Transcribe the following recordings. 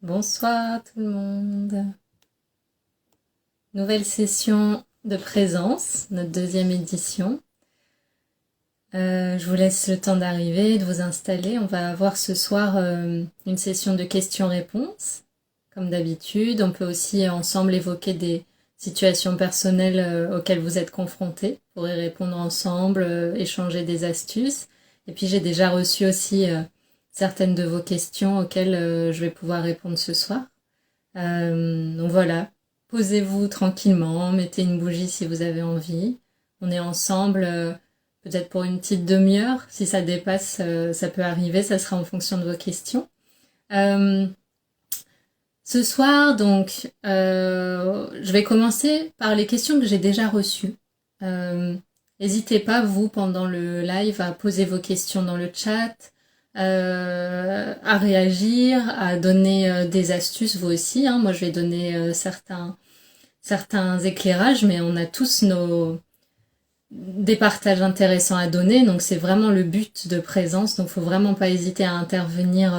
Bonsoir tout le monde. Nouvelle session de présence, notre deuxième édition. Je vous laisse le temps d'arriver, de vous installer. On va avoir ce soir une session de questions-réponses, comme d'habitude. On peut aussi ensemble évoquer des situations personnelles auxquelles vous êtes confrontés pour y répondre ensemble, échanger des astuces. Et puis j'ai déjà reçu aussi certaines de vos questions auxquelles je vais pouvoir répondre ce soir. Donc voilà, posez-vous tranquillement, mettez une bougie si vous avez envie. On est ensemble peut-être pour une petite demi-heure. Si ça dépasse, ça peut arriver, ça sera en fonction de vos questions. Ce soir, donc, je vais commencer par les questions que j'ai déjà reçues. N'hésitez pas, vous, pendant le live, à poser vos questions dans le chat, à réagir, à donner des astuces, vous aussi. Hein. Moi, je vais donner certains éclairages, mais on a tous des partages intéressants à donner, donc c'est vraiment le but de présence, donc faut vraiment pas hésiter à intervenir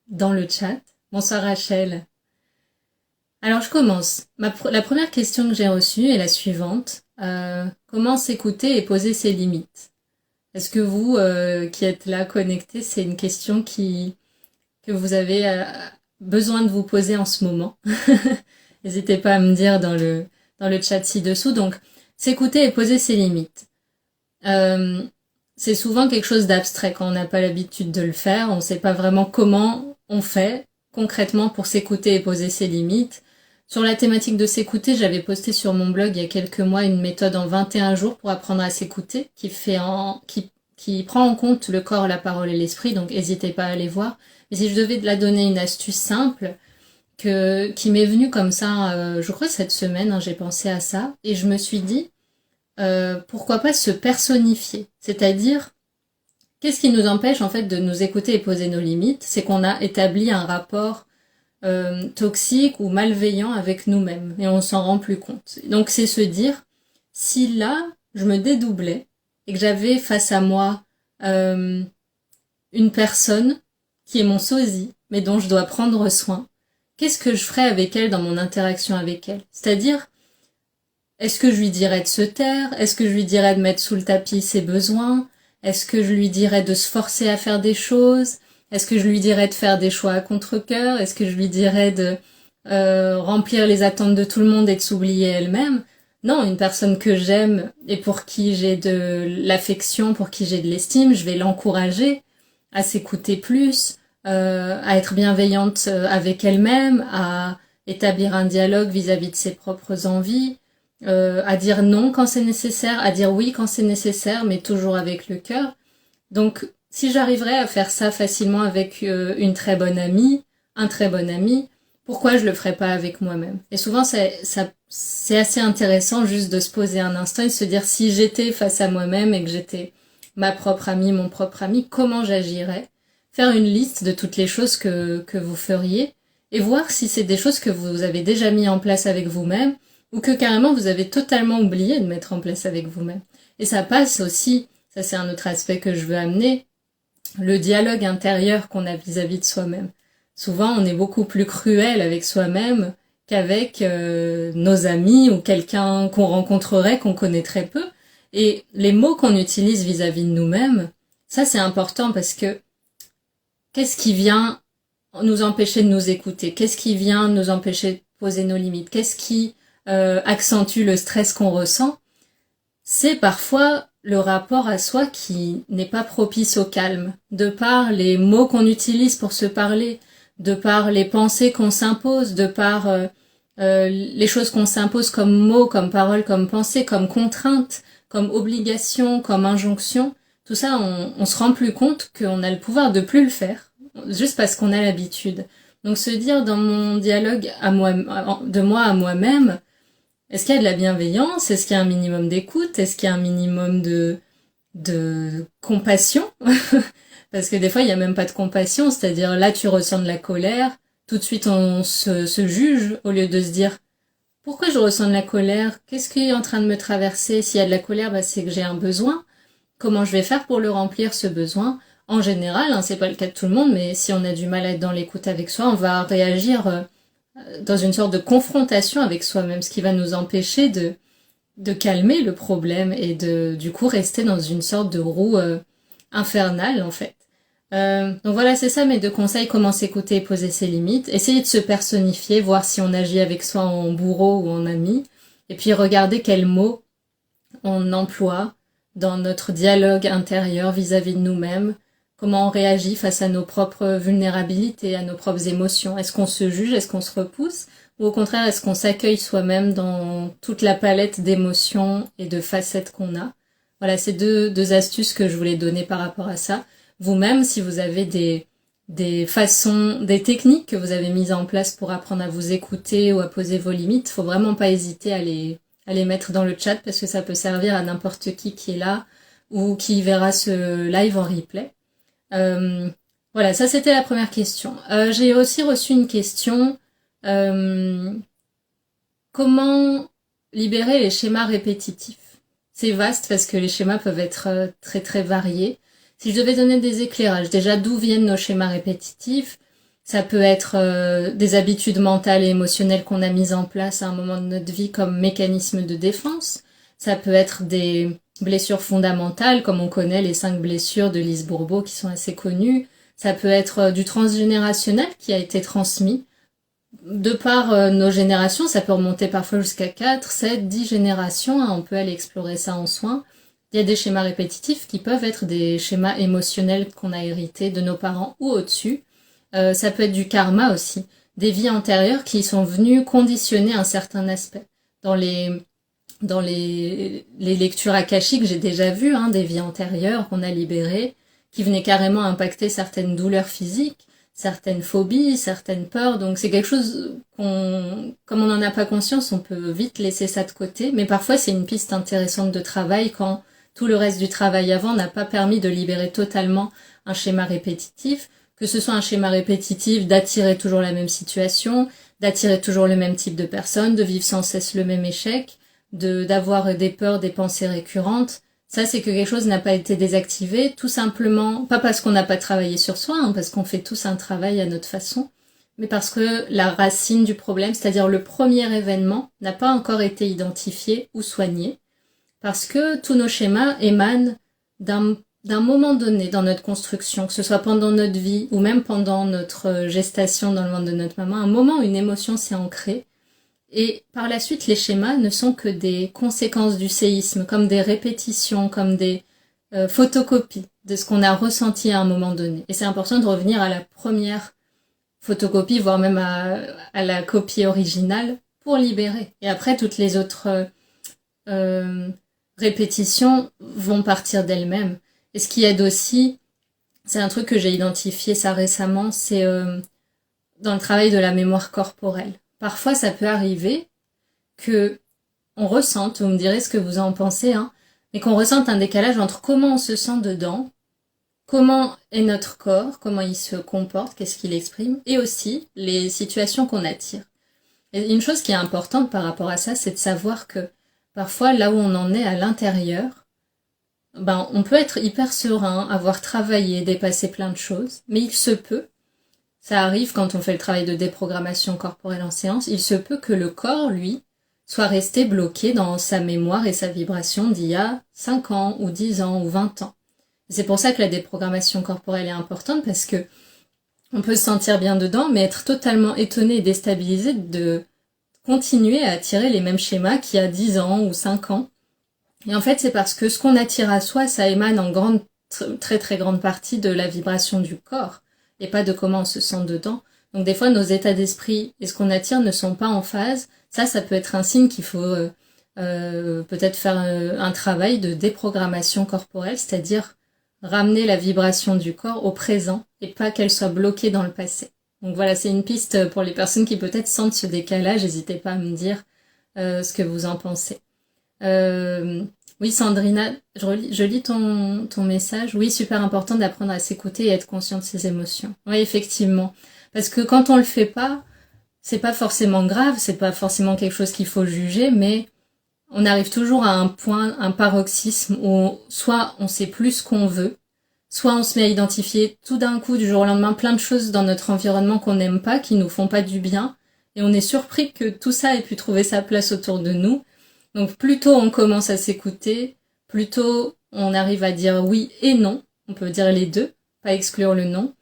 dans le chat. Bonsoir Rachel. Alors je commence. La première question que j'ai reçue est la suivante. Comment s'écouter et poser ses limites? Est-ce que vous qui êtes là connectés, c'est une question que vous avez besoin de vous poser en ce moment? N'hésitez pas à me dire dans le chat ci-dessous. Donc, s'écouter et poser ses limites. C'est souvent quelque chose d'abstrait quand on n'a pas l'habitude de le faire. On ne sait pas vraiment comment on fait concrètement pour s'écouter et poser ses limites. Sur la thématique de s'écouter, j'avais posté sur mon blog il y a quelques mois une méthode en 21 jours pour apprendre à s'écouter qui prend en compte le corps, la parole et l'esprit, donc n'hésitez pas à aller voir. Mais si je devais la donner une astuce simple, qui m'est venue comme ça, je crois cette semaine, hein, j'ai pensé à ça, et je me suis dit, pourquoi pas se personnifier? C'est-à-dire, qu'est-ce qui nous empêche en fait de nous écouter et poser nos limites? C'est qu'on a établi un rapport toxique ou malveillant avec nous-mêmes et on s'en rend plus compte. Donc c'est se dire, si là je me dédoublais et que j'avais face à moi une personne qui est mon sosie mais dont je dois prendre soin, qu'est-ce que je ferais avec elle dans mon interaction avec elle? C'est-à-dire, est-ce que je lui dirais de se taire? Est-ce que je lui dirais de mettre sous le tapis ses besoins? Est-ce que je lui dirais de se forcer à faire des choses? Est-ce que je lui dirais de faire des choix à contre-cœur? Est-ce que je lui dirais de remplir les attentes de tout le monde et de s'oublier elle-même? Non, une personne que j'aime et pour qui j'ai de l'affection, pour qui j'ai de l'estime, je vais l'encourager à s'écouter plus, à être bienveillante avec elle-même, à établir un dialogue vis-à-vis de ses propres envies, à dire non quand c'est nécessaire, à dire oui quand c'est nécessaire, mais toujours avec le cœur. Donc, si j'arriverais à faire ça facilement avec une très bonne amie, un très bon ami, pourquoi je le ferais pas avec moi-même? Et souvent, c'est assez intéressant juste de se poser un instant et de se dire si j'étais face à moi-même et que j'étais ma propre amie, mon propre ami, comment j'agirais? Faire une liste de toutes les choses que vous feriez et voir si c'est des choses que vous avez déjà mis en place avec vous-même ou que carrément vous avez totalement oublié de mettre en place avec vous-même. Et ça passe aussi, ça c'est un autre aspect que je veux amener, le dialogue intérieur qu'on a vis-à-vis de soi-même. Souvent, on est beaucoup plus cruel avec soi-même qu'avec nos amis ou quelqu'un qu'on rencontrerait, qu'on connaît très peu. Et les mots qu'on utilise vis-à-vis de nous-mêmes, ça c'est important parce que qu'est-ce qui vient nous empêcher de nous écouter? Qu'est-ce qui vient nous empêcher de poser nos limites? Qu'est-ce qui accentue le stress qu'on ressent? C'est parfois le rapport à soi qui n'est pas propice au calme, de par les mots qu'on utilise pour se parler, de par les pensées qu'on s'impose, de par les choses qu'on s'impose comme mots, comme paroles, comme pensées, comme contraintes, comme obligations, comme injonctions. Tout ça, on se rend plus compte qu'on a le pouvoir de plus le faire, juste parce qu'on a l'habitude. Donc se dire dans mon dialogue de moi à moi-même, est-ce qu'il y a de la bienveillance? Est-ce qu'il y a un minimum d'écoute? Est-ce qu'il y a un minimum de compassion? Parce que des fois, il n'y a même pas de compassion. C'est-à-dire, là, tu ressens de la colère. Tout de suite, on se juge au lieu de se dire pourquoi je ressens de la colère? Qu'est-ce qui est en train de me traverser? S'il y a de la colère, c'est que j'ai un besoin. comment je vais faire pour le remplir, ce besoin? En général, hein, c'est pas le cas de tout le monde, mais si on a du mal à être dans l'écoute avec soi, on va réagir dans une sorte de confrontation avec soi-même, ce qui va nous empêcher de calmer le problème et du coup rester dans une sorte de roue infernale en fait. Donc voilà, c'est ça mes 2 conseils: comment s'écouter et poser ses limites, essayer de se personnifier, voir si on agit avec soi en bourreau ou en ami, et puis regarder quels mots on emploie dans notre dialogue intérieur vis-à-vis de nous-mêmes, comment on réagit face à nos propres vulnérabilités, à nos propres émotions. Est-ce qu'on se juge, est-ce qu'on se repousse, ou au contraire, est-ce qu'on s'accueille soi-même dans toute la palette d'émotions et de facettes qu'on a? Voilà, c'est deux astuces que je voulais donner par rapport à ça. Vous-même, si vous avez des façons, des techniques que vous avez mises en place pour apprendre à vous écouter ou à poser vos limites, faut vraiment pas hésiter à les mettre dans le chat parce que ça peut servir à n'importe qui est là ou qui verra ce live en replay. Voilà, ça c'était la première question. J'ai aussi reçu une question. Comment libérer les schémas répétitifs? C'est vaste parce que les schémas peuvent être très très variés. Si je devais donner des éclairages, déjà d'où viennent nos schémas répétitifs? Ça peut être des habitudes mentales et émotionnelles qu'on a mises en place à un moment de notre vie comme mécanisme de défense. Ça peut être des blessures fondamentales, comme on connaît les 5 blessures de Lise Bourbeau qui sont assez connues. Ça peut être du transgénérationnel qui a été transmis. De par nos générations, ça peut remonter parfois jusqu'à 4, 7, 10 générations, hein, on peut aller explorer ça en soins. Il y a des schémas répétitifs qui peuvent être des schémas émotionnels qu'on a hérités de nos parents ou au-dessus. Ça peut être du karma aussi, des vies antérieures qui sont venues conditionner un certain aspect. Dans les lectures akashiques, j'ai déjà vu des vies antérieures qu'on a libérées, qui venaient carrément impacter certaines douleurs physiques, certaines phobies, certaines peurs. Donc c'est quelque chose comme on n'en a pas conscience, on peut vite laisser ça de côté. Mais parfois c'est une piste intéressante de travail quand tout le reste du travail avant n'a pas permis de libérer totalement un schéma répétitif, que ce soit un schéma répétitif d'attirer toujours la même situation, d'attirer toujours le même type de personne, de vivre sans cesse le même échec, d'avoir des peurs, des pensées récurrentes. Ça, c'est que quelque chose n'a pas été désactivé, tout simplement, pas parce qu'on n'a pas travaillé sur soi, parce qu'on fait tous un travail à notre façon, mais parce que la racine du problème, c'est-à-dire le premier événement, n'a pas encore été identifié ou soigné, parce que tous nos schémas émanent d'un moment donné dans notre construction, que ce soit pendant notre vie ou même pendant notre gestation dans le ventre de notre maman, un moment où une émotion s'est ancrée. Et par la suite, les schémas ne sont que des conséquences du séisme, comme des répétitions, comme des photocopies de ce qu'on a ressenti à un moment donné. Et c'est important de revenir à la première photocopie, voire même à la copie originale, pour libérer. Et après, toutes les autres répétitions vont partir d'elles-mêmes. Et ce qui aide aussi, c'est un truc que j'ai identifié ça récemment, c'est dans le travail de la mémoire corporelle. Parfois, ça peut arriver que on ressente, vous me direz ce que vous en pensez, mais qu'on ressente un décalage entre comment on se sent dedans, comment est notre corps, comment il se comporte, qu'est-ce qu'il exprime, et aussi les situations qu'on attire. Et une chose qui est importante par rapport à ça, c'est de savoir que parfois, là où on en est à l'intérieur, on peut être hyper serein, avoir travaillé, dépassé plein de choses, mais il se peut, ça arrive quand on fait le travail de déprogrammation corporelle en séance, il se peut que le corps, lui, soit resté bloqué dans sa mémoire et sa vibration d'il y a 5 ans, ou 10 ans, ou 20 ans. C'est pour ça que la déprogrammation corporelle est importante, parce que on peut se sentir bien dedans, mais être totalement étonné et déstabilisé de continuer à attirer les mêmes schémas qu'il y a 10 ans ou 5 ans. Et en fait, c'est parce que ce qu'on attire à soi, ça émane en très très grande partie de la vibration du corps, et pas de comment on se sent dedans. Donc des fois, nos états d'esprit et ce qu'on attire ne sont pas en phase. Ça peut être un signe qu'il faut peut-être faire un travail de déprogrammation corporelle, c'est-à-dire ramener la vibration du corps au présent et pas qu'elle soit bloquée dans le passé. Donc voilà, c'est une piste pour les personnes qui peut-être sentent ce décalage. N'hésitez pas à me dire ce que vous en pensez. Oui, Sandrina, je lis ton message. Oui, super important d'apprendre à s'écouter et être conscient de ses émotions. Oui, effectivement. Parce que quand on le fait pas, c'est pas forcément grave, c'est pas forcément quelque chose qu'il faut juger, mais on arrive toujours à un point, un paroxysme où soit on sait plus ce qu'on veut, soit on se met à identifier tout d'un coup, du jour au lendemain, plein de choses dans notre environnement qu'on n'aime pas, qui nous font pas du bien, et on est surpris que tout ça ait pu trouver sa place autour de nous. Donc plus tôt on commence à s'écouter, plus tôt on arrive à dire oui et non, on peut dire les deux, pas exclure le non.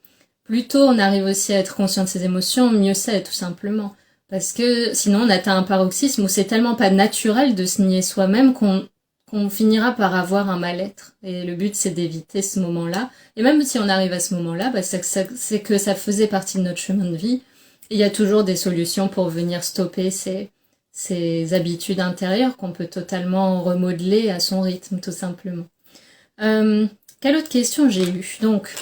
Plus tôt on arrive aussi à être conscient de ses émotions, mieux c'est tout simplement. Parce que sinon on atteint un paroxysme où c'est tellement pas naturel de se nier soi-même qu'on finira par avoir un mal-être. Et le but c'est d'éviter ce moment-là. Et même si on arrive à ce moment-là, bah, c'est que ça faisait partie de notre chemin de vie. Et il y a toujours des solutions pour venir stopper ces habitudes intérieures qu'on peut totalement remodeler à son rythme, tout simplement. Quelle autre question j'ai eue? Donc,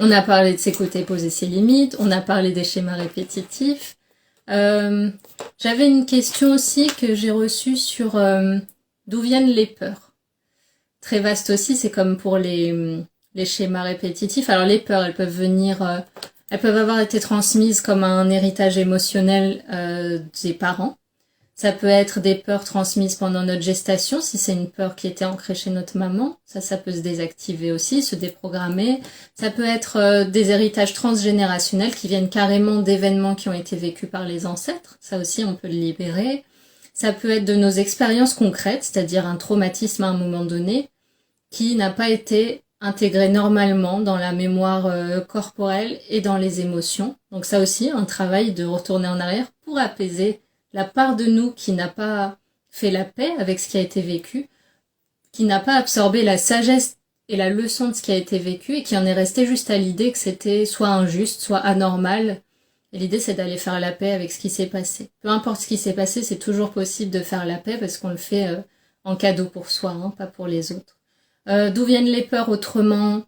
on a parlé de s'écouter, poser ses limites, on a parlé des schémas répétitifs. J'avais une question aussi que j'ai reçue sur d'où viennent les peurs. Très vaste aussi, c'est comme pour les schémas répétitifs. Alors les peurs, elles peuvent venir, elles peuvent avoir été transmises comme un héritage émotionnel des parents. Ça peut être des peurs transmises pendant notre gestation, si c'est une peur qui était ancrée chez notre maman. Ça peut se désactiver aussi, se déprogrammer. Ça peut être des héritages transgénérationnels qui viennent carrément d'événements qui ont été vécus par les ancêtres. Ça aussi, on peut le libérer. Ça peut être de nos expériences concrètes, c'est-à-dire un traumatisme à un moment donné qui n'a pas été intégré normalement dans la mémoire corporelle et dans les émotions. Donc ça aussi, un travail de retourner en arrière pour apaiser la part de nous qui n'a pas fait la paix avec ce qui a été vécu, qui n'a pas absorbé la sagesse et la leçon de ce qui a été vécu et qui en est resté juste à l'idée que c'était soit injuste, soit anormal. Et l'idée, c'est d'aller faire la paix avec ce qui s'est passé. Peu importe ce qui s'est passé, c'est toujours possible de faire la paix parce qu'on le fait en cadeau pour soi, hein, pas pour les autres. D'où viennent les peurs autrement?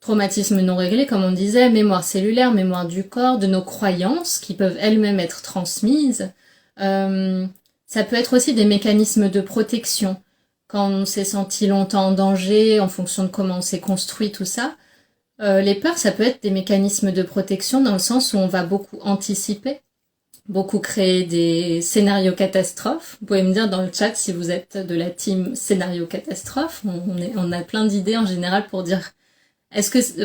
Traumatisme non réglé, comme on disait, mémoire cellulaire, mémoire du corps, de nos croyances qui peuvent elles-mêmes être transmises. Ça peut être aussi des mécanismes de protection. Quand on s'est senti longtemps en danger, en fonction de comment on s'est construit, tout ça. Les peurs, ça peut être des mécanismes de protection dans le sens où on va beaucoup anticiper, beaucoup créer des scénarios catastrophes. Vous pouvez me dire dans le chat si vous êtes de la team scénario catastrophe. On a plein d'idées en général pour dire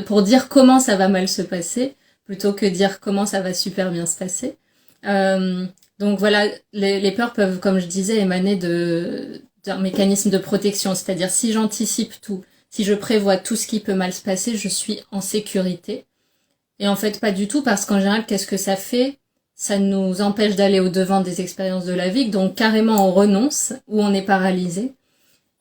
pour dire comment ça va mal se passer, plutôt que dire comment ça va super bien se passer. Donc voilà, les peurs peuvent, comme je disais, émaner d'un mécanisme de protection. C'est-à-dire, si j'anticipe tout, si je prévois tout ce qui peut mal se passer, je suis en sécurité. Et en fait, pas du tout, parce qu'en général, qu'est-ce que ça fait? Ça nous empêche d'aller au-devant des expériences de la vie, donc carrément on renonce, ou on est paralysé.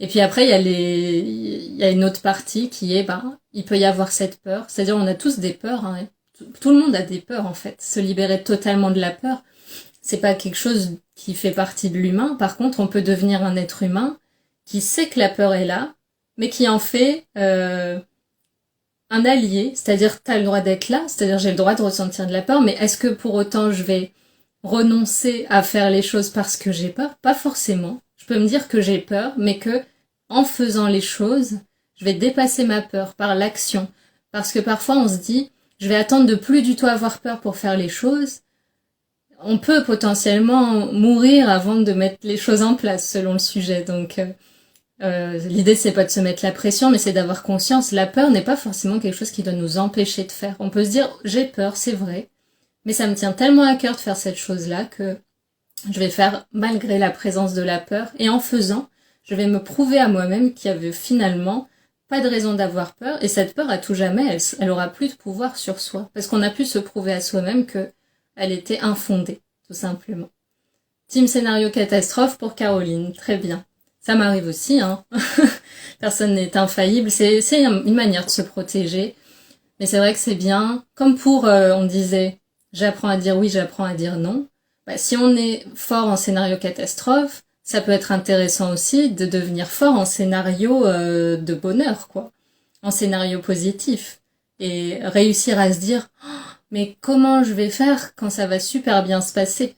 Et puis après, il y a une autre partie qui est, il peut y avoir cette peur. C'est-à-dire, on a tous des peurs, hein. Tout le monde a des peurs, en fait. Se libérer totalement de la peur, c'est pas quelque chose qui fait partie de l'humain. Par contre, on peut devenir un être humain qui sait que la peur est là, mais qui en fait un allié. C'est-à-dire, t'as le droit d'être là, c'est-à-dire, j'ai le droit de ressentir de la peur, mais est-ce que pour autant je vais renoncer à faire les choses parce que j'ai peur? Pas forcément. Je peux me dire que j'ai peur, mais que en faisant les choses, je vais dépasser ma peur par l'action. Parce que parfois on se dit, je vais attendre de plus du tout avoir peur pour faire les choses. On peut potentiellement mourir avant de mettre les choses en place selon le sujet. Donc l'idée c'est pas de se mettre la pression, mais c'est d'avoir conscience. La peur n'est pas forcément quelque chose qui doit nous empêcher de faire. On peut se dire, j'ai peur, c'est vrai, mais ça me tient tellement à cœur de faire cette chose-là que je vais faire malgré la présence de la peur. Et en faisant, je vais me prouver à moi-même qu'il y avait finalement pas de raison d'avoir peur. Et cette peur, à tout jamais, elle aura plus de pouvoir sur soi. Parce qu'on a pu se prouver à soi-même que elle était infondée, tout simplement. Team scénario catastrophe pour Caroline. Très bien. Ça m'arrive aussi, hein. Personne n'est infaillible. C'est une manière de se protéger. Mais c'est vrai que c'est bien. Comme pour, on disait, j'apprends à dire oui, j'apprends à dire non. Si on est fort en scénario catastrophe, ça peut être intéressant aussi de devenir fort en scénario de bonheur, quoi. En scénario positif. Et réussir à se dire, oh, mais comment je vais faire quand ça va super bien se passer?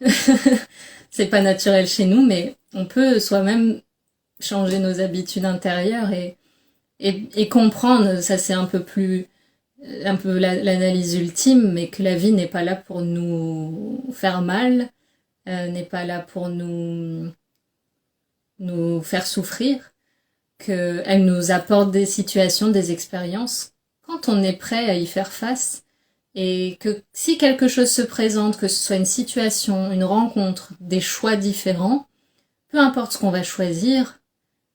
C'est pas naturel chez nous, mais on peut soi-même changer nos habitudes intérieures et comprendre, ça c'est un peu l'analyse ultime, mais que la vie n'est pas là pour nous faire mal, n'est pas là pour nous nous faire souffrir, qu'elle nous apporte des situations, des expériences, quand on est prêt à y faire face, et que si quelque chose se présente, que ce soit une situation, une rencontre, des choix différents, peu importe ce qu'on va choisir,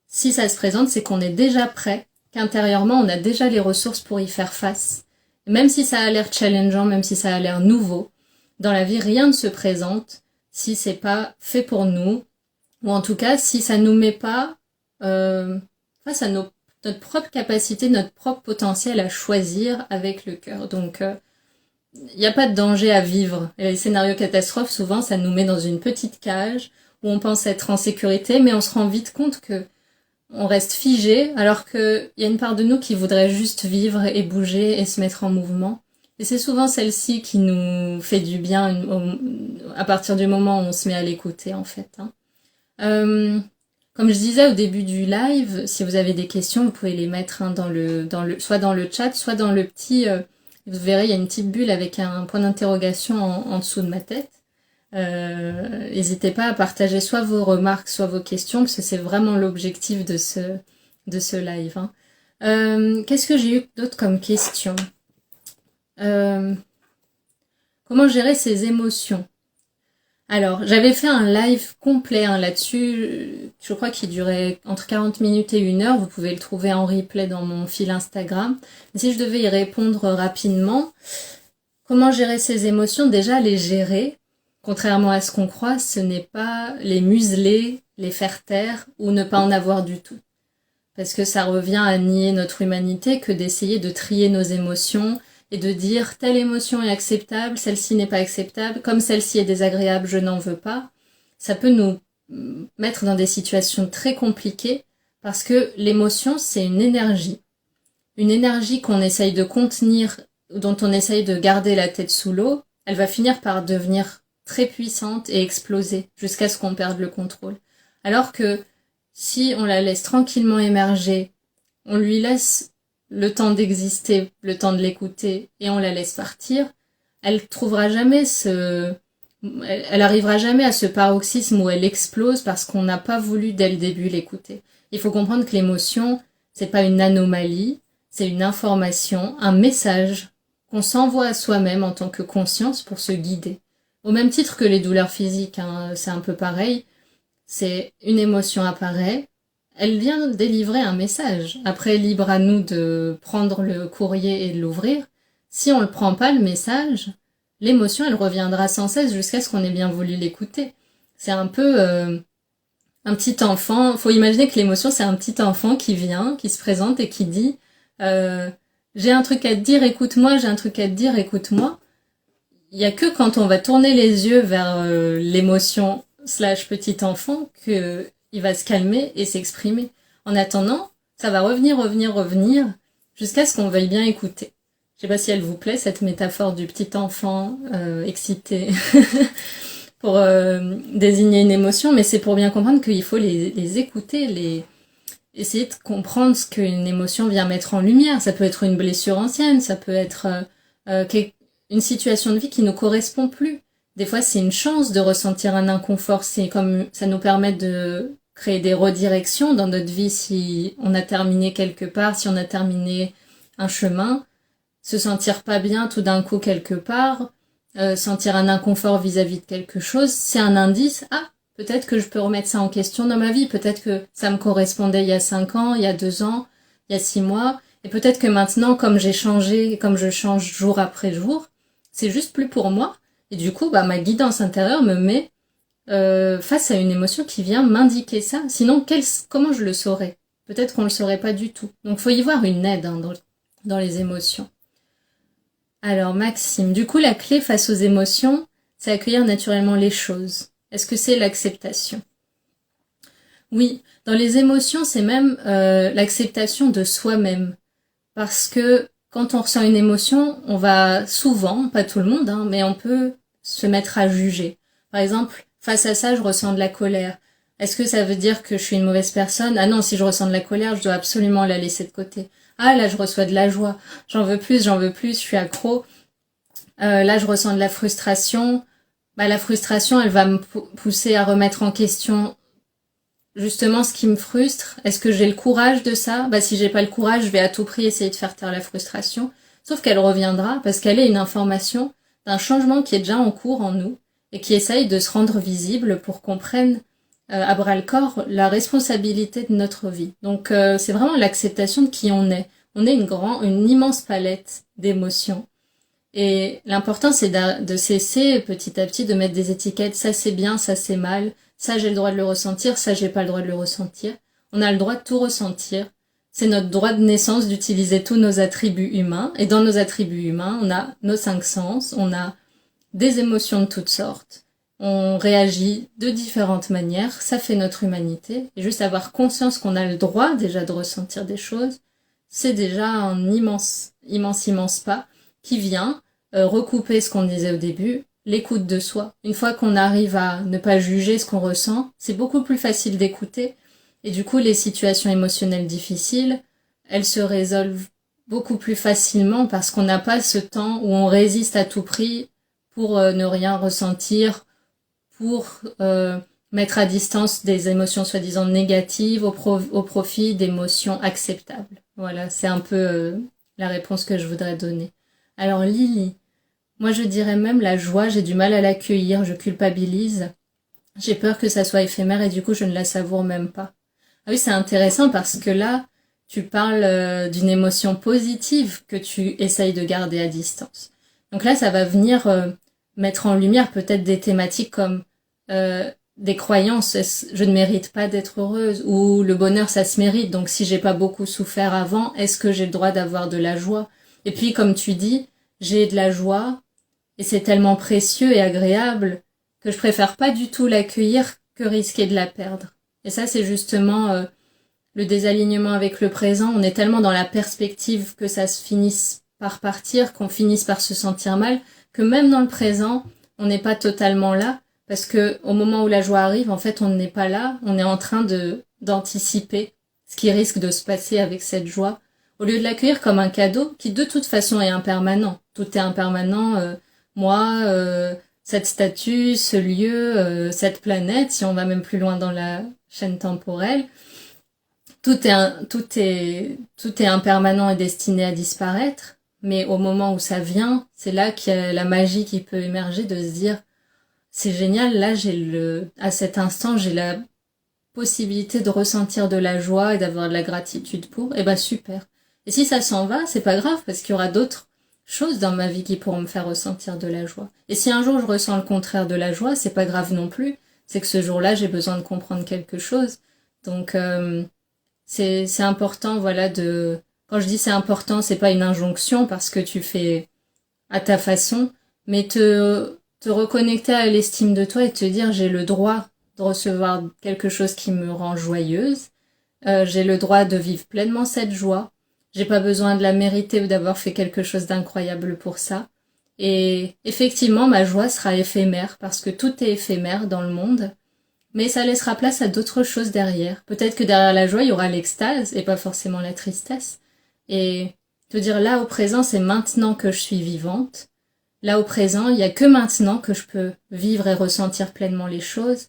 si ça se présente, c'est qu'on est déjà prêt, qu'intérieurement, on a déjà les ressources pour y faire face. Et même si ça a l'air challengeant, même si ça a l'air nouveau, dans la vie, rien ne se présente si c'est pas fait pour nous, ou en tout cas, si ça nous met pas face à notre propre capacité, notre propre potentiel à choisir avec le cœur. Donc, il n'y a pas de danger à vivre. Et les scénarios catastrophes, souvent, ça nous met dans une petite cage où on pense être en sécurité, mais on se rend vite compte que on reste figé, alors qu'il y a une part de nous qui voudrait juste vivre et bouger et se mettre en mouvement. Et c'est souvent celle-ci qui nous fait du bien à partir du moment où on se met à l'écouter, en fait. Comme je disais au début du live, si vous avez des questions, vous pouvez les mettre soit dans le chat, soit dans le petit... vous verrez, il y a une petite bulle avec un point d'interrogation en dessous de ma tête. N'hésitez pas à partager soit vos remarques, soit vos questions, parce que c'est vraiment l'objectif de ce live. Qu'est-ce que j'ai eu d'autre comme question? Comment gérer ses émotions? Alors, j'avais fait un live complet là-dessus, je crois qu'il durait entre 40 minutes et 1 heure, vous pouvez le trouver en replay dans mon fil Instagram. Mais si je devais y répondre rapidement, comment gérer ses émotions? Déjà, les gérer. Contrairement à ce qu'on croit, ce n'est pas les museler, les faire taire ou ne pas en avoir du tout. Parce que ça revient à nier notre humanité que d'essayer de trier nos émotions et de dire telle émotion est acceptable, celle-ci n'est pas acceptable, comme celle-ci est désagréable, je n'en veux pas. Ça peut nous mettre dans des situations très compliquées parce que l'émotion, c'est une énergie. Une énergie qu'on essaye de contenir, dont on essaye de garder la tête sous l'eau, elle va finir par devenir très puissante et exploser jusqu'à ce qu'on perde le contrôle. Alors que si on la laisse tranquillement émerger, on lui laisse le temps d'exister, le temps de l'écouter, et on la laisse partir, elle trouvera jamais elle arrivera jamais à ce paroxysme où elle explose parce qu'on n'a pas voulu dès le début l'écouter. Il faut comprendre que l'émotion, c'est pas une anomalie, c'est une information, un message qu'on s'envoie à soi-même en tant que conscience pour se guider. Au même titre que les douleurs physiques, c'est un peu pareil. C'est une émotion apparaît, elle vient délivrer un message. Après, libre à nous de prendre le courrier et de l'ouvrir. Si on ne le prend pas, le message, l'émotion, elle reviendra sans cesse jusqu'à ce qu'on ait bien voulu l'écouter. C'est un peu un petit enfant. Faut imaginer que l'émotion, c'est un petit enfant qui vient, qui se présente et qui dit j'ai un truc à te dire, écoute-moi, j'ai un truc à te dire, écoute-moi. Il y a que quand on va tourner les yeux vers l'émotion / petit enfant que il va se calmer et s'exprimer. En attendant, ça va revenir jusqu'à ce qu'on veuille bien écouter. Je sais pas si elle vous plaît, cette métaphore du petit enfant excité pour désigner une émotion, mais c'est pour bien comprendre qu'il faut les écouter, essayer de comprendre ce qu'une émotion vient mettre en lumière. Ça peut être une blessure ancienne, ça peut être une situation de vie qui ne correspond plus. Des fois, c'est une chance de ressentir un inconfort. C'est comme ça nous permet de créer des redirections dans notre vie si on a terminé quelque part, si on a terminé un chemin. Se sentir pas bien tout d'un coup quelque part, sentir un inconfort vis-à-vis de quelque chose, c'est un indice. Ah, peut-être que je peux remettre ça en question dans ma vie. Peut-être que ça me correspondait il y a 5 ans, il y a 2 ans, il y a 6 mois. Et peut-être que maintenant, comme j'ai changé, comme je change jour après jour, c'est juste plus pour moi. Et du coup, ma guidance intérieure me met face à une émotion qui vient m'indiquer ça. Sinon, comment je le saurais? Peut-être qu'on le saurait pas du tout. Donc, faut y voir une aide dans les émotions. Alors, Maxime, du coup, la clé face aux émotions, c'est accueillir naturellement les choses. Est-ce que c'est l'acceptation? Oui, dans les émotions, c'est même l'acceptation de soi-même. Parce que quand on ressent une émotion, on va souvent, pas tout le monde, mais on peut se mettre à juger. Par exemple, face à ça, je ressens de la colère. Est-ce que ça veut dire que je suis une mauvaise personne? Ah non, si je ressens de la colère, je dois absolument la laisser de côté. Ah là, je reçois de la joie. J'en veux plus, je suis accro. Là, je ressens de la frustration. La frustration, elle va me pousser à remettre en question justement ce qui me frustre, est-ce que j'ai le courage de ça? Bah si j'ai pas le courage, je vais à tout prix essayer de faire taire la frustration. Sauf qu'elle reviendra parce qu'elle est une information d'un changement qui est déjà en cours en nous et qui essaye de se rendre visible pour qu'on prenne à bras le corps la responsabilité de notre vie. Donc c'est vraiment l'acceptation de qui on est. On est une immense palette d'émotions. Et l'important, c'est de cesser petit à petit de mettre des étiquettes. Ça c'est bien, ça c'est mal. Ça j'ai le droit de le ressentir, ça j'ai pas le droit de le ressentir. On a le droit de tout ressentir. C'est notre droit de naissance d'utiliser tous nos attributs humains. Et dans nos attributs humains, on a nos 5 sens, on a des émotions de toutes sortes. On réagit de différentes manières. Ça fait notre humanité. Et juste avoir conscience qu'on a le droit déjà de ressentir des choses, c'est déjà un immense, immense, immense pas qui vient recouper ce qu'on disait au début, l'écoute de soi. Une fois qu'on arrive à ne pas juger ce qu'on ressent, c'est beaucoup plus facile d'écouter. Et du coup, les situations émotionnelles difficiles, elles se résolvent beaucoup plus facilement parce qu'on n'a pas ce temps où on résiste à tout prix pour ne rien ressentir, pour mettre à distance des émotions soi-disant négatives au profit d'émotions acceptables. Voilà, c'est un peu la réponse que je voudrais donner. Alors Lily, moi je dirais même la joie, j'ai du mal à l'accueillir, je culpabilise. J'ai peur que ça soit éphémère et du coup je ne la savoure même pas. Ah oui, c'est intéressant parce que là, tu parles d'une émotion positive que tu essayes de garder à distance. Donc là, ça va venir mettre en lumière peut-être des thématiques comme des croyances, je ne mérite pas d'être heureuse, ou le bonheur ça se mérite, donc si j'ai pas beaucoup souffert avant, est-ce que j'ai le droit d'avoir de la joie? Et puis comme tu dis, j'ai de la joie, et c'est tellement précieux et agréable que je préfère pas du tout l'accueillir que risquer de la perdre. Et ça c'est justement le désalignement avec le présent, on est tellement dans la perspective que ça se finisse par partir, qu'on finisse par se sentir mal, que même dans le présent, on n'est pas totalement là, parce que au moment où la joie arrive, en fait, on n'est pas là, on est en train d'anticiper ce qui risque de se passer avec cette joie, au lieu de l'accueillir comme un cadeau qui de toute façon est impermanent. Tout est impermanent, moi, cette statue, ce lieu, cette planète, si on va même plus loin dans la chaîne temporelle, tout est impermanent et destiné à disparaître, mais au moment où ça vient, c'est là qu'il y a la magie qui peut émerger de se dire c'est génial, là à cet instant, j'ai la possibilité de ressentir de la joie et d'avoir de la gratitude pour, et ben super. Et si ça s'en va, c'est pas grave parce qu'il y aura d'autres choses dans ma vie qui pourront me faire ressentir de la joie. Et si un jour je ressens le contraire de la joie, c'est pas grave non plus. C'est que ce jour-là, j'ai besoin de comprendre quelque chose. Donc c'est important, voilà, quand je dis c'est important, c'est pas une injonction parce que tu fais à ta façon, mais te reconnecter à l'estime de toi et te dire j'ai le droit de recevoir quelque chose qui me rend joyeuse, j'ai le droit de vivre pleinement cette joie, j'ai pas besoin de la mériter ou d'avoir fait quelque chose d'incroyable pour ça. Et effectivement, ma joie sera éphémère parce que tout est éphémère dans le monde, mais ça laissera place à d'autres choses derrière. Peut-être que derrière la joie, il y aura l'extase et pas forcément la tristesse. Et te dire là au présent, c'est maintenant que je suis vivante. Là au présent, il y a que maintenant que je peux vivre et ressentir pleinement les choses.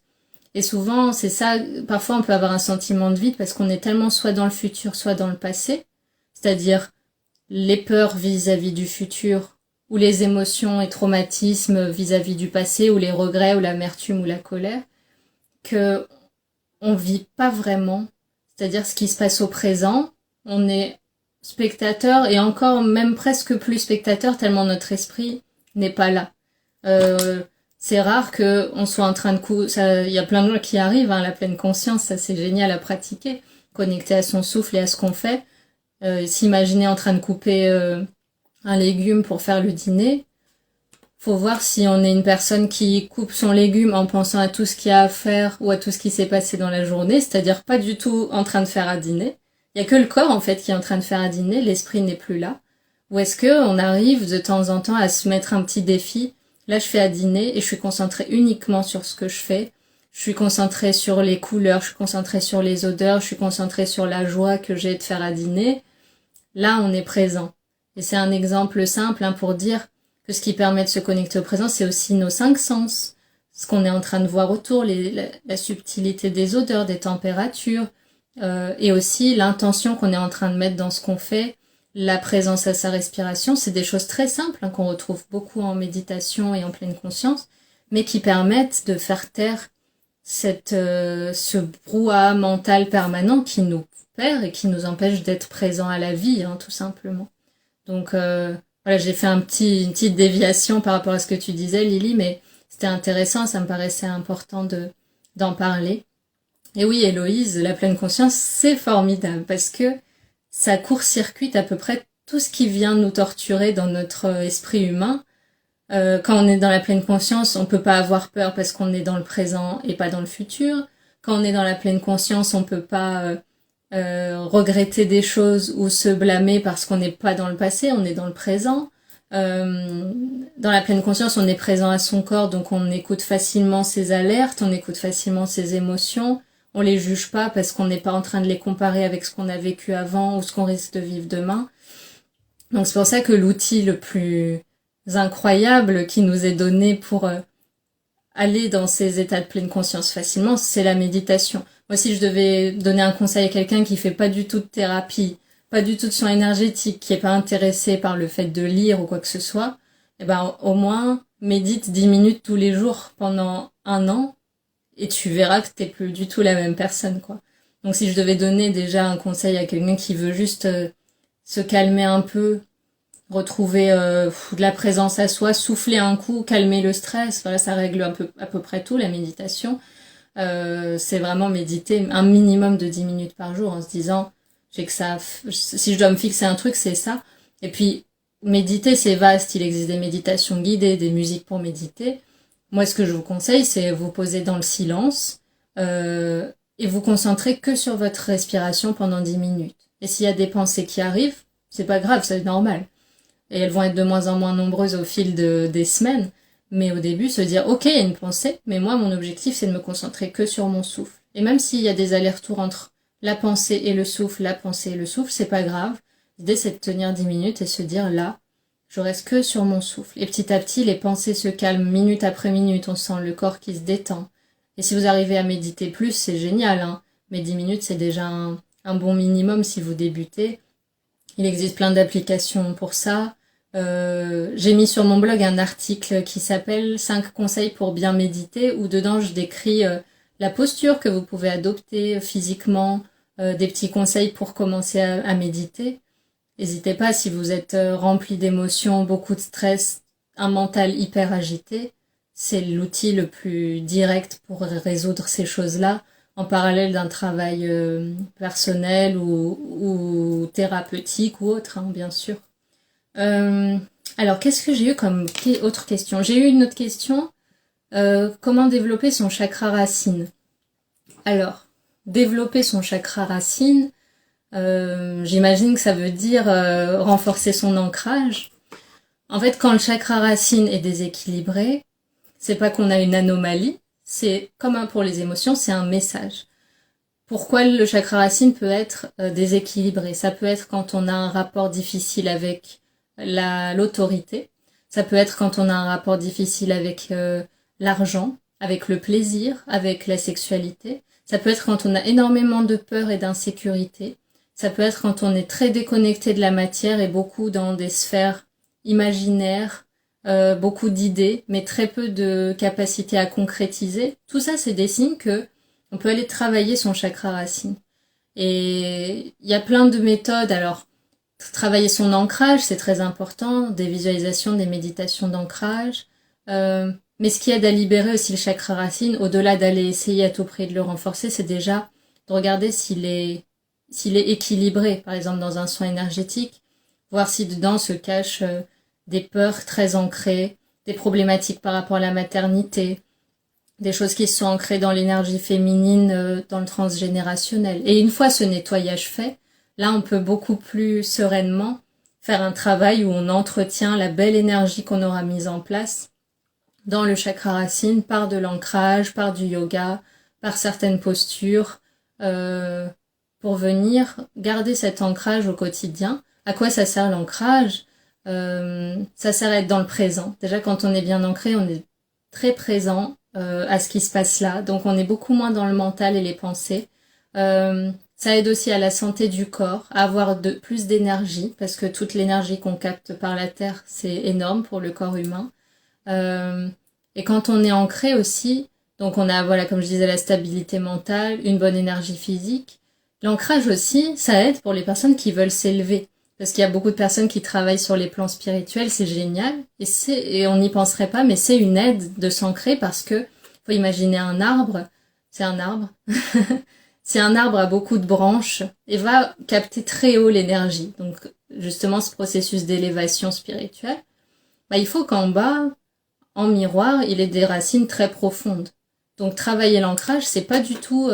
Et souvent, c'est ça, parfois on peut avoir un sentiment de vide parce qu'on est tellement soit dans le futur, soit dans le passé. C'est-à-dire les peurs vis-à-vis du futur, ou les émotions et traumatismes vis-à-vis du passé, ou les regrets, ou l'amertume, ou la colère, que on vit pas vraiment. C'est-à-dire ce qui se passe au présent, on est spectateur et encore même presque plus spectateur tellement notre esprit n'est pas là. C'est rare que on soit en train de il y a plein de gens qui arrivent à la pleine conscience, ça c'est génial à pratiquer, connecter à son souffle et à ce qu'on fait. S'imaginer en train de couper un légume pour faire le dîner, faut voir si on est une personne qui coupe son légume en pensant à tout ce qu'il y a à faire ou à tout ce qui s'est passé dans la journée, c'est-à-dire pas du tout en train de faire à dîner. Il y a que le corps en fait qui est en train de faire à dîner, l'esprit n'est plus là. Ou est-ce que on arrive de temps en temps à se mettre un petit défi? Là, je fais à dîner et je suis concentrée uniquement sur ce que je fais. Je suis concentrée sur les couleurs, je suis concentrée sur les odeurs, je suis concentrée sur la joie que j'ai de faire à dîner. Là, on est présent. Et c'est un exemple simple pour dire que ce qui permet de se connecter au présent, c'est aussi nos 5 sens. ce qu'on est en train de voir autour, la subtilité des odeurs, des températures, et aussi l'intention qu'on est en train de mettre dans ce qu'on fait, la présence à sa respiration. C'est des choses très simples hein, qu'on retrouve beaucoup en méditation et en pleine conscience, mais qui permettent de faire taire ce brouhaha mental permanent qui nous perd et qui nous empêche d'être présent à la vie, hein, tout simplement. Donc voilà, j'ai fait une petite déviation par rapport à ce que tu disais, Lily, mais c'était intéressant, ça me paraissait important d'en parler. Et oui, Héloïse, la pleine conscience, c'est formidable parce que ça court-circuite à peu près tout ce qui vient nous torturer dans notre esprit humain. Quand on est dans la pleine conscience, on peut pas avoir peur parce qu'on est dans le présent et pas dans le futur. Quand on est dans la pleine conscience, on peut pas regretter des choses ou se blâmer parce qu'on n'est pas dans le passé, on est dans le présent. Dans la pleine conscience, on est présent à son corps, donc on écoute facilement ses alertes, on écoute facilement ses émotions, on les juge pas parce qu'on n'est pas en train de les comparer avec ce qu'on a vécu avant ou ce qu'on risque de vivre demain. Donc c'est pour ça que l'outil le plus incroyable qui nous est donné pour aller dans ces états de pleine conscience facilement, c'est la méditation. Moi, si je devais donner un conseil à quelqu'un qui fait pas du tout de thérapie, pas du tout de soins énergétiques, qui est pas intéressé par le fait de lire ou quoi que ce soit, eh ben, au moins, médite 10 minutes tous les jours pendant 1 an et tu verras que t'es plus du tout la même personne, quoi. Donc, si je devais donner déjà un conseil à quelqu'un qui veut juste se calmer un peu, retrouver de la présence à soi, souffler un coup, calmer le stress, voilà, ça règle à peu près tout, la méditation. C'est vraiment méditer un minimum de 10 minutes par jour en se disant j'ai que ça, si je dois me fixer un truc, c'est ça. Et puis méditer, c'est vaste, il existe des méditations guidées, des musiques pour méditer. Moi, ce que je vous conseille, c'est vous poser dans le silence et vous concentrer que sur votre respiration pendant 10 minutes. Et s'il y a des pensées qui arrivent, c'est pas grave, c'est normal. Et elles vont être de moins en moins nombreuses au fil des semaines. Mais au début, se dire, ok, il y a une pensée, mais moi, mon objectif, c'est de me concentrer que sur mon souffle. Et même s'il y a des allers-retours entre la pensée et le souffle, la pensée et le souffle, c'est pas grave. L'idée, c'est de tenir 10 minutes et se dire, là, je reste que sur mon souffle. Et petit à petit, les pensées se calment minute après minute, on sent le corps qui se détend. Et si vous arrivez à méditer plus, c'est génial, hein. Mais 10 minutes, c'est déjà un bon minimum si vous débutez. Il existe plein d'applications pour ça. J'ai mis sur mon blog un article qui s'appelle 5 conseils pour bien méditer, où dedans je décris la posture que vous pouvez adopter physiquement, des petits conseils pour commencer à méditer. N'hésitez pas si vous êtes rempli d'émotions, beaucoup de stress, un mental hyper agité, c'est l'outil le plus direct pour résoudre ces choses-là, en parallèle d'un travail personnel ou thérapeutique ou autre, hein, bien sûr. Alors, qu'est-ce que j'ai eu comme autre question? J'ai eu une autre question. Comment développer son chakra racine? Alors, développer son chakra racine, j'imagine que ça veut dire renforcer son ancrage. En fait, quand le chakra racine est déséquilibré, c'est pas qu'on a une anomalie, c'est comme pour les émotions, c'est un message. Pourquoi le chakra racine peut être déséquilibré? Ça peut être quand on a un rapport difficile avec l'autorité. Ça peut être quand on a un rapport difficile avec l'argent, avec le plaisir, avec la sexualité. Ça peut être quand on a énormément de peur et d'insécurité. Ça peut être quand on est très déconnecté de la matière et beaucoup dans des sphères imaginaires, beaucoup d'idées, mais très peu de capacité à concrétiser. Tout ça, c'est des signes que on peut aller travailler son chakra racine. Et il y a plein de méthodes. Alors, travailler son ancrage, c'est très important, des visualisations, des méditations d'ancrage. Mais ce qui aide à libérer aussi le chakra racine, au-delà d'aller essayer à tout prix de le renforcer, c'est déjà de regarder s'il est équilibré, par exemple dans un soin énergétique, voir si dedans se cachent des peurs très ancrées, des problématiques par rapport à la maternité, des choses qui sont ancrées dans l'énergie féminine, dans le transgénérationnel. Et une fois ce nettoyage fait, là, on peut beaucoup plus sereinement faire un travail où on entretient la belle énergie qu'on aura mise en place dans le chakra racine par de l'ancrage, par du yoga, par certaines postures, pour venir garder cet ancrage au quotidien. À quoi ça sert l'ancrage? Ça sert à être dans le présent. Déjà, quand on est bien ancré, on est très présent. à ce qui se passe là. Donc on est beaucoup moins dans le mental et les pensées. Ça aide aussi à la santé du corps, à avoir plus d'énergie, parce que toute l'énergie qu'on capte par la terre, c'est énorme pour le corps humain. Et quand on est ancré aussi, donc on a, voilà, comme je disais, la stabilité mentale, une bonne énergie physique. L'ancrage aussi, ça aide pour les personnes qui veulent s'élever. Parce qu'il y a beaucoup de personnes qui travaillent sur les plans spirituels, c'est génial. Et on n'y penserait pas, mais c'est une aide de s'ancrer parce que, faut imaginer un arbre, c'est un arbre. Si un arbre a beaucoup de branches, il va capter très haut l'énergie. Donc, justement, ce processus d'élévation spirituelle, il faut qu'en bas, en miroir, il ait des racines très profondes. Donc, travailler l'ancrage, c'est pas du tout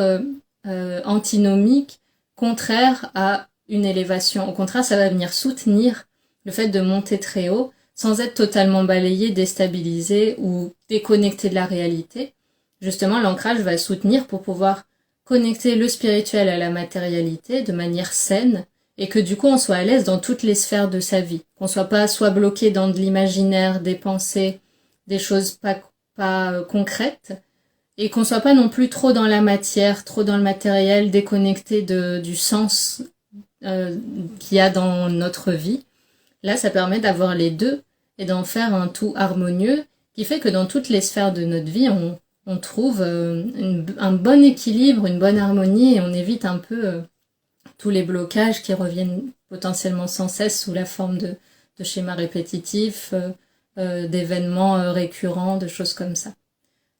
antinomique, contraire à une élévation. Au contraire, ça va venir soutenir le fait de monter très haut, sans être totalement balayé, déstabilisé ou déconnecté de la réalité. Justement, l'ancrage va soutenir pour pouvoir connecter le spirituel à la matérialité de manière saine et que du coup on soit à l'aise dans toutes les sphères de sa vie, qu'on soit pas soit bloqué dans de l'imaginaire, des pensées, des choses pas concrètes et qu'on soit pas non plus trop dans la matière, trop dans le matériel, déconnecté du sens qu'il y a dans notre vie. Là, ça permet d'avoir les deux et d'en faire un tout harmonieux qui fait que dans toutes les sphères de notre vie, on trouve un bon équilibre, une bonne harmonie et on évite un peu tous les blocages qui reviennent potentiellement sans cesse sous la forme de schémas répétitifs, d'événements récurrents, de choses comme ça.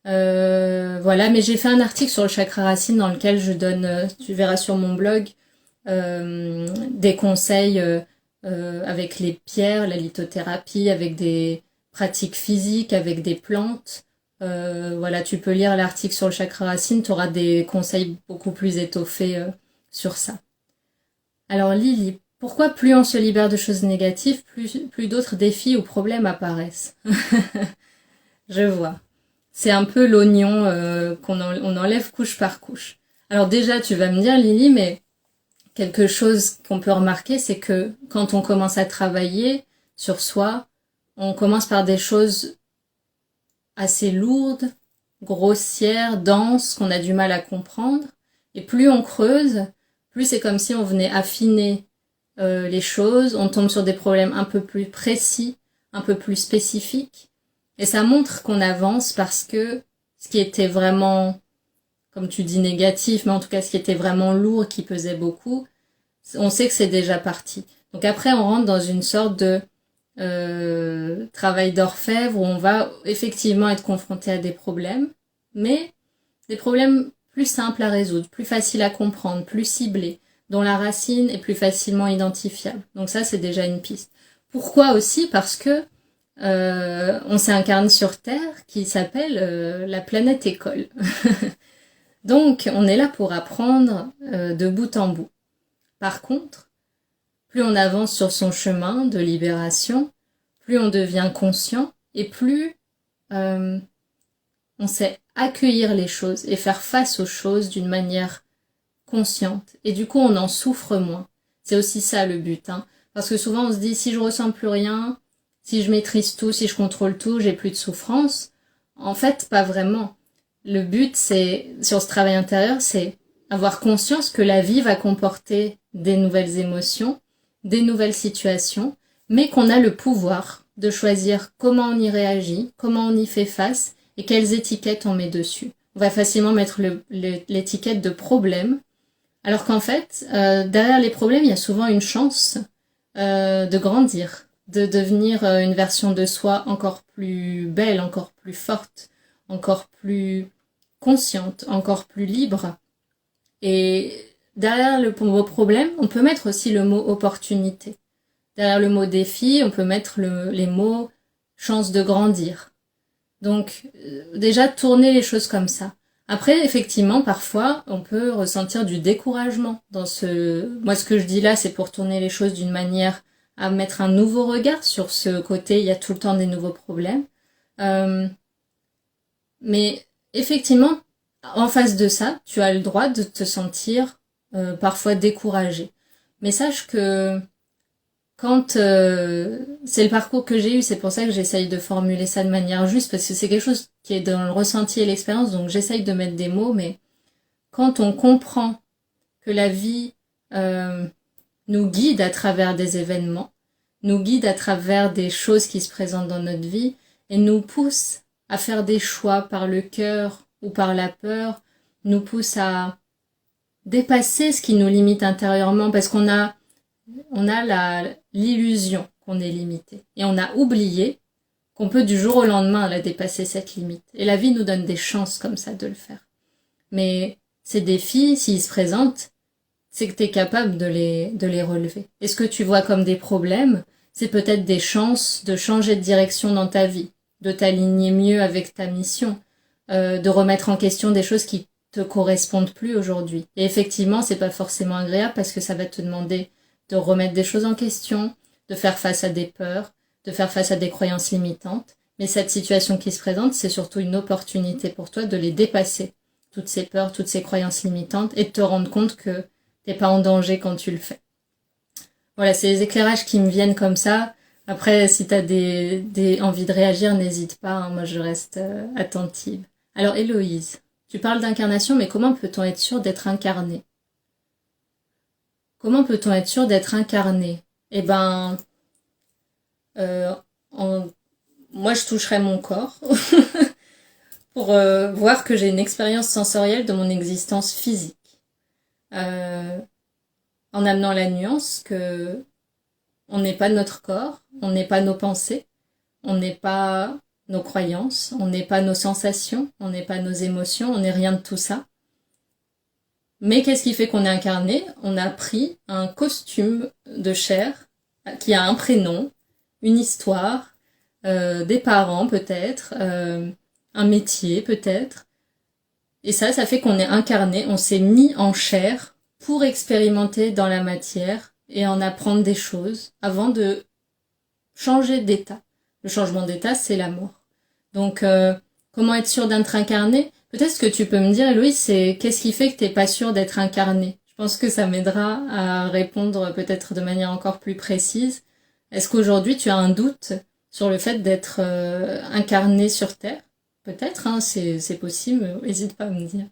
Voilà, mais j'ai fait un article sur le chakra racine dans lequel je donne, tu verras sur mon blog, des conseils avec les pierres, la lithothérapie, avec des pratiques physiques, avec des plantes. Voilà, tu peux lire l'article sur le chakra racine, tu auras des conseils beaucoup plus étoffés sur ça. Alors Lily, pourquoi plus on se libère de choses négatives, plus d'autres défis ou problèmes apparaissent? Je vois. C'est un peu l'oignon on enlève couche par couche. Alors déjà, tu vas me dire, Lily, mais quelque chose qu'on peut remarquer, c'est que quand on commence à travailler sur soi, on commence par des choses assez lourdes, grossières, denses, qu'on a du mal à comprendre. Et plus on creuse, plus c'est comme si on venait affiner les choses, on tombe sur des problèmes un peu plus précis, un peu plus spécifiques. Et ça montre qu'on avance parce que ce qui était vraiment, comme tu dis, négatif, mais en tout cas ce qui était vraiment lourd, qui pesait beaucoup, on sait que c'est déjà parti. Donc après, on rentre dans une sorte de travail d'orfèvre où on va effectivement être confronté à des problèmes, mais des problèmes plus simples à résoudre, plus faciles à comprendre, plus ciblés, dont la racine est plus facilement identifiable. Donc ça, c'est déjà une piste. Pourquoi aussi? Parce que on s'incarne sur Terre qui s'appelle la planète école. Donc, on est là pour apprendre de bout en bout. Par contre, plus on avance sur son chemin de libération, plus on devient conscient et plus on sait accueillir les choses et faire face aux choses d'une manière consciente. Et du coup, on en souffre moins. C'est aussi ça le but. Parce que souvent, on se dit, si je ressens plus rien, si je maîtrise tout, si je contrôle tout, j'ai plus de souffrance. En fait, pas vraiment. Le but, c'est, sur ce travail intérieur, c'est avoir conscience que la vie va comporter des nouvelles émotions, des nouvelles situations, mais qu'on a le pouvoir de choisir comment on y réagit, comment on y fait face et quelles étiquettes on met dessus. On va facilement mettre l'étiquette de problème, alors qu'en fait, derrière les problèmes, il y a souvent une chance de grandir, de devenir une version de soi encore plus belle, encore plus forte, encore plus consciente, encore plus libre. Et derrière le mot problème, on peut mettre aussi le mot opportunité. Derrière le mot défi, on peut mettre les mots chance de grandir. Donc déjà tourner les choses comme ça. Après, effectivement, parfois, on peut ressentir du découragement dans moi, ce que je dis là, c'est pour tourner les choses d'une manière à mettre un nouveau regard sur ce côté, il y a tout le temps des nouveaux problèmes. Mais effectivement, en face de ça, tu as le droit de te sentir parfois découragé. Mais sache que quand c'est le parcours que j'ai eu, c'est pour ça que j'essaye de formuler ça de manière juste, parce que c'est quelque chose qui est dans le ressenti et l'expérience, donc j'essaye de mettre des mots, mais quand on comprend que la vie nous guide à travers des événements, nous guide à travers des choses qui se présentent dans notre vie, et nous pousse à faire des choix par le cœur ou par la peur, nous pousse à dépasser ce qui nous limite intérieurement, parce qu'on a l'illusion qu'on est limité. Et on a oublié qu'on peut du jour au lendemain la dépasser, cette limite. Et la vie nous donne des chances comme ça de le faire. Mais ces défis, s'ils se présentent, c'est que tu es capable de les relever. Et ce que tu vois comme des problèmes, c'est peut-être des chances de changer de direction dans ta vie, de t'aligner mieux avec ta mission, de remettre en question des choses qui te correspondent plus aujourd'hui. Et effectivement, c'est pas forcément agréable parce que ça va te demander de remettre des choses en question, de faire face à des peurs, de faire face à des croyances limitantes. Mais cette situation qui se présente, c'est surtout une opportunité pour toi de les dépasser. Toutes ces peurs, toutes ces croyances limitantes, et de te rendre compte que t'es pas en danger quand tu le fais. Voilà, c'est les éclairages qui me viennent comme ça. Après, si t'as des envies de réagir, n'hésite pas, hein, moi je reste attentive. Alors Héloïse, tu parles d'incarnation, mais comment peut-on être sûr d'être incarné? Comment peut-on être sûr d'être incarné? Eh ben, euh, en- moi je toucherais mon corps pour voir que j'ai une expérience sensorielle de mon existence physique. Euh, en amenant la nuance que on n'est pas notre corps, on n'est pas nos pensées, on n'est pas nos croyances, on n'est pas nos sensations, on n'est pas nos émotions, on n'est rien de tout ça. Mais qu'est-ce qui fait qu'on est incarné? On a pris un costume de chair qui a un prénom, une histoire, des parents peut-être, un métier peut-être. Et ça fait qu'on est incarné, on s'est mis en chair pour expérimenter dans la matière et en apprendre des choses avant de changer d'état. Le changement d'état, c'est la mort. Donc, comment être sûr d'être incarné? Peut-être ce que tu peux me dire, Héloïse, c'est qu'est-ce qui fait que t'es pas sûr d'être incarné? Je pense que ça m'aidera à répondre peut-être de manière encore plus précise. Est-ce qu'aujourd'hui tu as un doute sur le fait d'être incarné sur Terre? Peut-être, hein, c'est possible, n'hésite pas à me dire.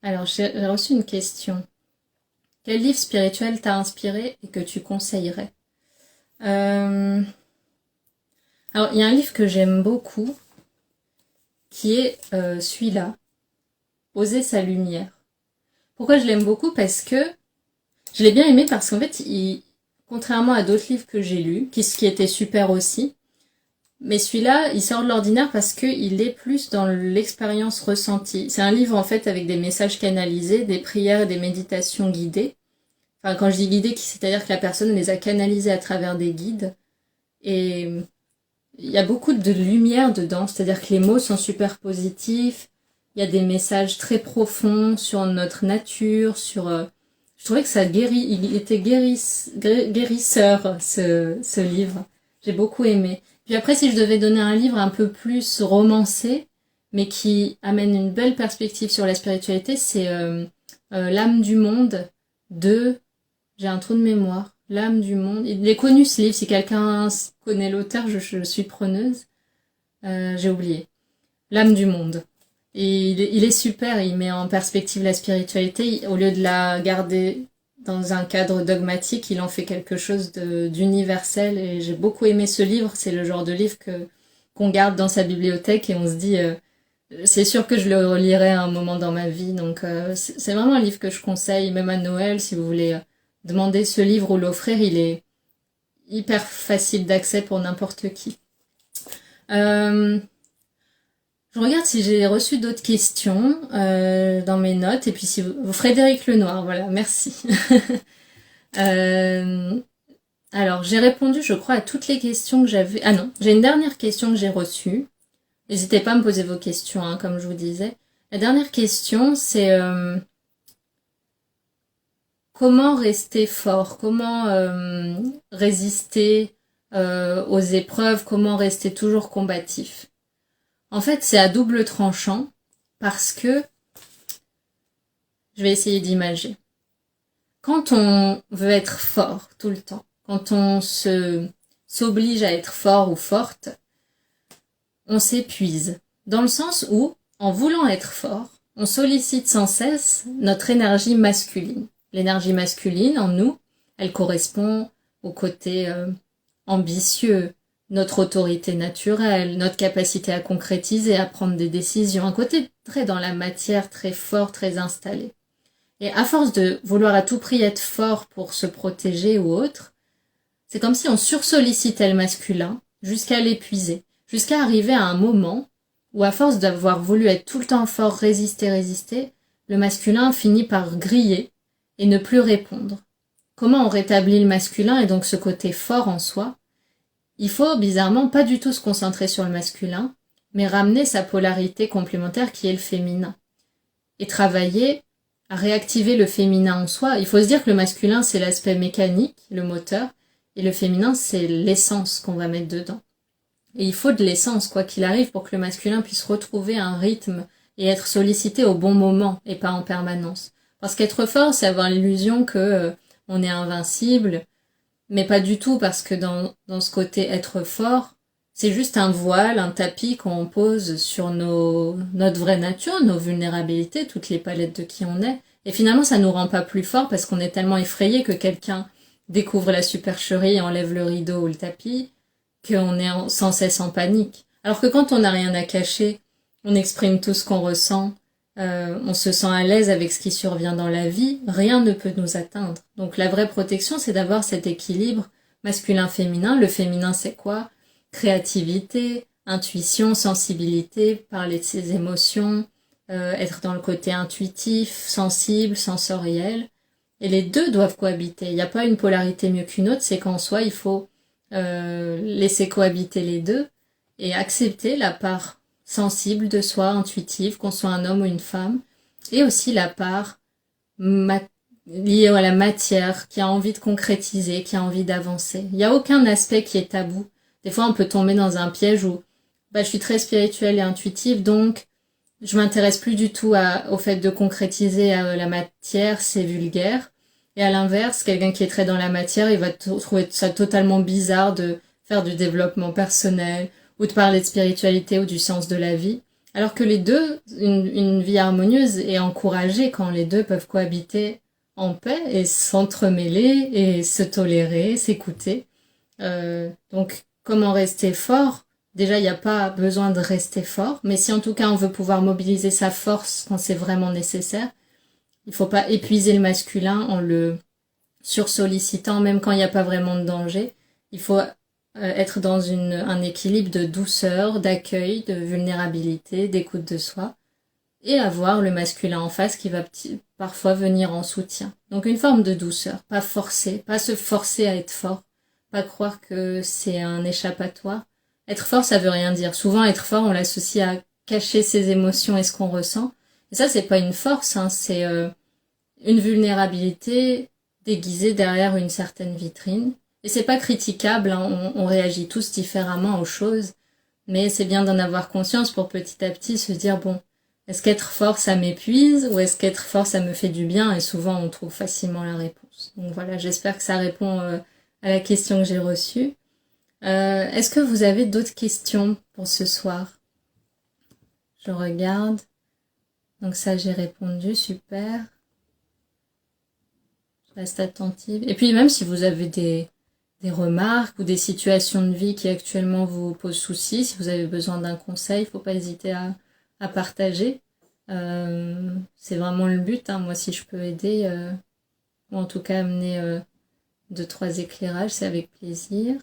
Alors, j'ai reçu une question. Quel livre spirituel t'a inspiré et que tu conseillerais? Alors, il y a un livre que j'aime beaucoup, qui est celui-là, Oser sa lumière. Pourquoi je l'aime beaucoup? Parce que je l'ai bien aimé parce qu'en fait, contrairement à d'autres livres que j'ai lus, qui étaient super aussi, mais celui-là, il sort de l'ordinaire parce qu'il est plus dans l'expérience ressentie. C'est un livre en fait avec des messages canalisés, des prières et des méditations guidées. Enfin, quand je dis guidées, c'est-à-dire que la personne les a canalisées à travers des guides. Et il y a beaucoup de lumière dedans, c'est-à-dire que les mots sont super positifs. Il y a des messages très profonds sur notre nature, je trouvais que ça guérit, il était guérisseur, ce livre. J'ai beaucoup aimé. Puis après, si je devais donner un livre un peu plus romancé, mais qui amène une belle perspective sur la spiritualité, c'est L'âme du monde de... J'ai un trou de mémoire. L'âme du monde. Il est connu ce livre, si quelqu'un connaît l'auteur, je suis preneuse. J'ai oublié. L'âme du monde. Et il est super, il met en perspective la spiritualité. Au lieu de la garder dans un cadre dogmatique, il en fait quelque chose d'universel. Et j'ai beaucoup aimé ce livre. C'est le genre de livre qu'on garde dans sa bibliothèque et on se dit, c'est sûr que je le relirai à un moment dans ma vie. Donc c'est vraiment un livre que je conseille, même à Noël, si vous voulez demander ce livre ou l'offrir. Il est hyper facile d'accès pour n'importe qui. Je regarde si j'ai reçu d'autres questions dans mes notes. Et puis si Frédéric Lenoir, voilà, merci. Alors, j'ai répondu, je crois, à toutes les questions que j'avais. Ah non, j'ai une dernière question que j'ai reçue. N'hésitez pas à me poser vos questions, hein, comme je vous disais. La dernière question, c'est comment rester fort? Comment résister aux épreuves? Comment rester toujours combatif? En fait, c'est à double tranchant parce que je vais essayer d'imager. Quand on veut être fort tout le temps, quand on s'oblige à être fort ou forte, on s'épuise. Dans le sens où, en voulant être fort, on sollicite sans cesse notre énergie masculine. L'énergie masculine en nous, elle correspond au côté ambitieux, notre autorité naturelle, notre capacité à concrétiser, à prendre des décisions, un côté très dans la matière, très fort, très installé. Et à force de vouloir à tout prix être fort pour se protéger ou autre, c'est comme si on sursollicitait le masculin jusqu'à l'épuiser, jusqu'à arriver à un moment où à force d'avoir voulu être tout le temps fort, résister, le masculin finit par griller et ne plus répondre. Comment on rétablit le masculin et donc ce côté fort en soi? Il faut bizarrement pas du tout se concentrer sur le masculin, mais ramener sa polarité complémentaire qui est le féminin. Et travailler à réactiver le féminin en soi. Il faut se dire que le masculin, c'est l'aspect mécanique, le moteur, et le féminin, c'est l'essence qu'on va mettre dedans. Et il faut de l'essence, quoi qu'il arrive, pour que le masculin puisse retrouver un rythme et être sollicité au bon moment et pas en permanence. Parce qu'être fort, c'est avoir l'illusion que on est invincible, mais pas du tout, parce que dans ce côté être fort, c'est juste un voile, un tapis qu'on pose sur notre vraie nature, nos vulnérabilités, toutes les palettes de qui on est. Et finalement, ça nous rend pas plus forts parce qu'on est tellement effrayé que quelqu'un découvre la supercherie, enlève le rideau ou le tapis, qu'on est sans cesse en panique. Alors que quand on n'a rien à cacher, on exprime tout ce qu'on ressent, on se sent à l'aise avec ce qui survient dans la vie, rien ne peut nous atteindre. Donc la vraie protection, c'est d'avoir cet équilibre masculin-féminin. Le féminin, c'est quoi? Créativité, intuition, sensibilité, parler de ses émotions, être dans le côté intuitif, sensible, sensoriel. Et les deux doivent cohabiter. Il n'y a pas une polarité mieux qu'une autre, c'est qu'en soi, il faut laisser cohabiter les deux et accepter la part sensible de soi, intuitive, qu'on soit un homme ou une femme, et aussi la part liée à la matière, qui a envie de concrétiser, qui a envie d'avancer. Il n'y a aucun aspect qui est tabou. Des fois, on peut tomber dans un piège où je suis très spirituelle et intuitive, donc je m'intéresse plus du tout au fait de concrétiser la matière, c'est vulgaire. Et à l'inverse, quelqu'un qui est très dans la matière, il va trouver ça totalement bizarre de faire du développement personnel ou de parler de spiritualité ou du sens de la vie. Alors que les deux, une vie harmonieuse est encouragée quand les deux peuvent cohabiter en paix et s'entremêler et se tolérer, s'écouter. Donc, comment rester fort? Déjà, il n'y a pas besoin de rester fort, mais si en tout cas on veut pouvoir mobiliser sa force quand c'est vraiment nécessaire, il ne faut pas épuiser le masculin en le sursollicitant, même quand il n'y a pas vraiment de danger. Il faut être dans un équilibre de douceur, d'accueil, de vulnérabilité, d'écoute de soi, et avoir le masculin en face qui va parfois venir en soutien. Donc une forme de douceur, pas forcer, pas se forcer à être fort, pas croire que c'est un échappatoire. Être fort, ça veut rien dire. Souvent, être fort, on l'associe à cacher ses émotions et ce qu'on ressent. Et ça, c'est pas une force, hein, c'est une vulnérabilité déguisée derrière une certaine vitrine. Et c'est pas critiquable, hein, on réagit tous différemment aux choses, mais c'est bien d'en avoir conscience pour petit à petit se dire, bon, est-ce qu'être fort, ça m'épuise, ou est-ce qu'être fort, ça me fait du bien? Et souvent, on trouve facilement la réponse. Donc voilà, j'espère que ça répond à la question que j'ai reçue. Est-ce que vous avez d'autres questions pour ce soir? Je regarde. Donc ça, j'ai répondu, super. Je reste attentive. Et puis même si vous avez des remarques ou des situations de vie qui actuellement vous posent souci, si vous avez besoin d'un conseil, il ne faut pas hésiter à partager. C'est vraiment le but, hein. Moi, si je peux aider, ou en tout cas amener 2-3 éclairages, c'est avec plaisir.